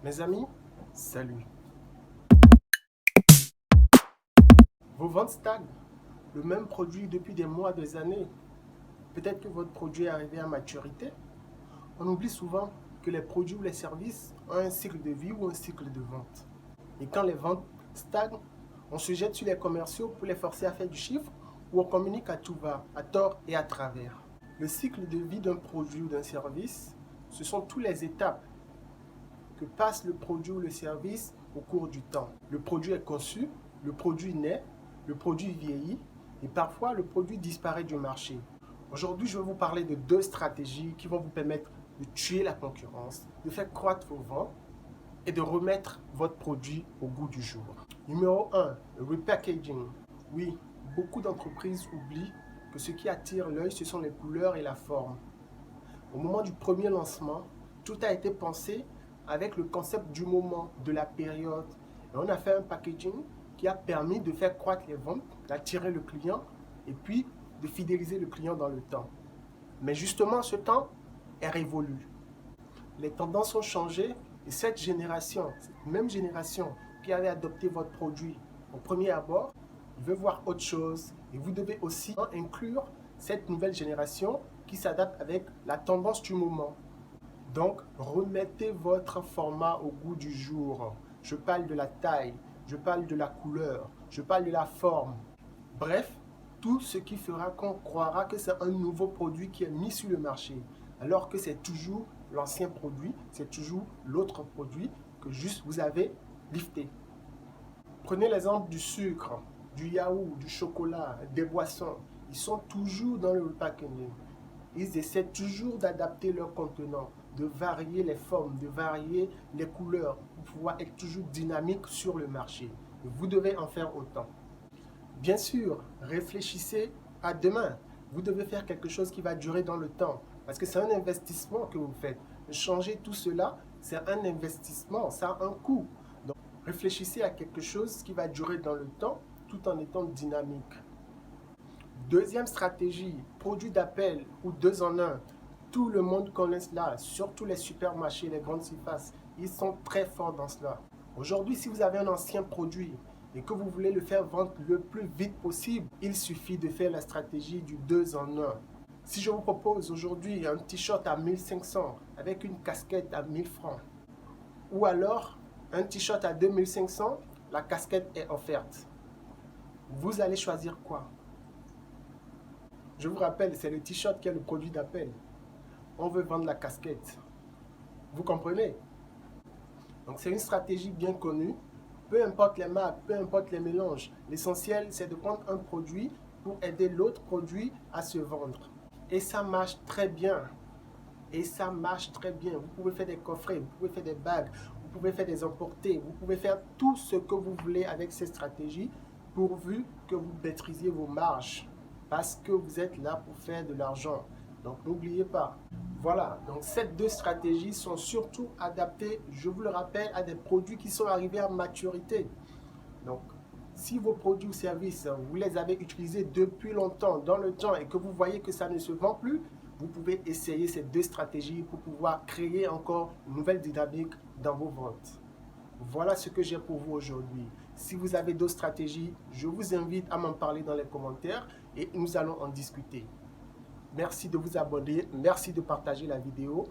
Mes amis, salut. Vos ventes stagnent. Le même produit depuis des mois, des années. Peut-être que votre produit est arrivé à maturité. On oublie souvent que les produits ou les services ont un cycle de vie ou un cycle de vente. Et quand les ventes stagnent, on se jette sur les commerciaux pour les forcer à faire du chiffre ou on communique à tout va, à tort et à travers. Le cycle de vie d'un produit ou d'un service, ce sont toutes les étapes que passe le produit ou le service au cours du temps. Le produit est conçu, le produit naît, le produit vieillit et parfois le produit disparaît du marché. Aujourd'hui, je vais vous parler de 2 stratégies qui vont vous permettre de tuer la concurrence, de faire croître vos ventes et de remettre votre produit au goût du jour. Numéro 1, le repackaging. Oui, beaucoup d'entreprises oublient que ce qui attire l'œil, ce sont les couleurs et la forme. Au moment du premier lancement, tout a été pensé avec le concept du moment, de la période. Et on a fait un packaging qui a permis de faire croître les ventes, d'attirer le client et puis de fidéliser le client dans le temps. Mais justement, ce temps est révolu. Les tendances ont changé et cette même génération qui avait adopté votre produit au premier abord, veut voir autre chose et vous devez aussi inclure cette nouvelle génération qui s'adapte avec la tendance du moment. Donc, remettez votre format au goût du jour. Je parle de la taille, je parle de la couleur, je parle de la forme. Bref, tout ce qui fera qu'on croira que c'est un nouveau produit qui est mis sur le marché, alors que c'est toujours l'ancien produit, c'est toujours l'autre produit que juste vous avez lifté. Prenez l'exemple du sucre, du yaourt, du chocolat, des boissons. Ils sont toujours dans le packaging. Ils essaient toujours d'adapter leur contenant, de varier les formes, de varier les couleurs pour pouvoir être toujours dynamique sur le marché. Vous devez en faire autant. Bien sûr, réfléchissez à demain. Vous devez faire quelque chose qui va durer dans le temps parce que c'est un investissement que vous faites. Changer tout cela, c'est un investissement, ça a un coût. Donc, réfléchissez à quelque chose qui va durer dans le temps tout en étant dynamique. Deuxième stratégie, produit d'appel ou 2 en 1. Tout le monde connaît cela, surtout les supermarchés, les grandes surfaces. Ils sont très forts dans cela. Aujourd'hui, si vous avez un ancien produit et que vous voulez le faire vendre le plus vite possible, il suffit de faire la stratégie du 2 en 1. Si je vous propose aujourd'hui un t-shirt à 1500 avec une casquette à 1000 francs, ou alors un t-shirt à 2500, la casquette est offerte. Vous allez choisir quoi? Je vous rappelle, c'est le t-shirt qui est le produit d'appel. On veut vendre la casquette. Vous comprenez? Donc c'est une stratégie bien connue. Peu importe les marques, peu importe les mélanges. L'essentiel, c'est de prendre un produit pour aider l'autre produit à se vendre. Et ça marche très bien. Et ça marche très bien. Vous pouvez faire des coffrets, vous pouvez faire des bagues, vous pouvez faire des emportés, vous pouvez faire tout ce que vous voulez avec ces stratégies pourvu que vous maîtrisiez vos marges. Parce que vous êtes là pour faire de l'argent. Donc n'oubliez pas. Voilà, donc ces 2 stratégies sont surtout adaptées, je vous le rappelle, à des produits qui sont arrivés à maturité. Donc, si vos produits ou services, vous les avez utilisés depuis longtemps, dans le temps, et que vous voyez que ça ne se vend plus, vous pouvez essayer ces 2 stratégies pour pouvoir créer encore une nouvelle dynamique dans vos ventes. Voilà ce que j'ai pour vous aujourd'hui. Si vous avez d'autres stratégies, je vous invite à m'en parler dans les commentaires et nous allons en discuter. Merci de vous abonner, merci de partager la vidéo.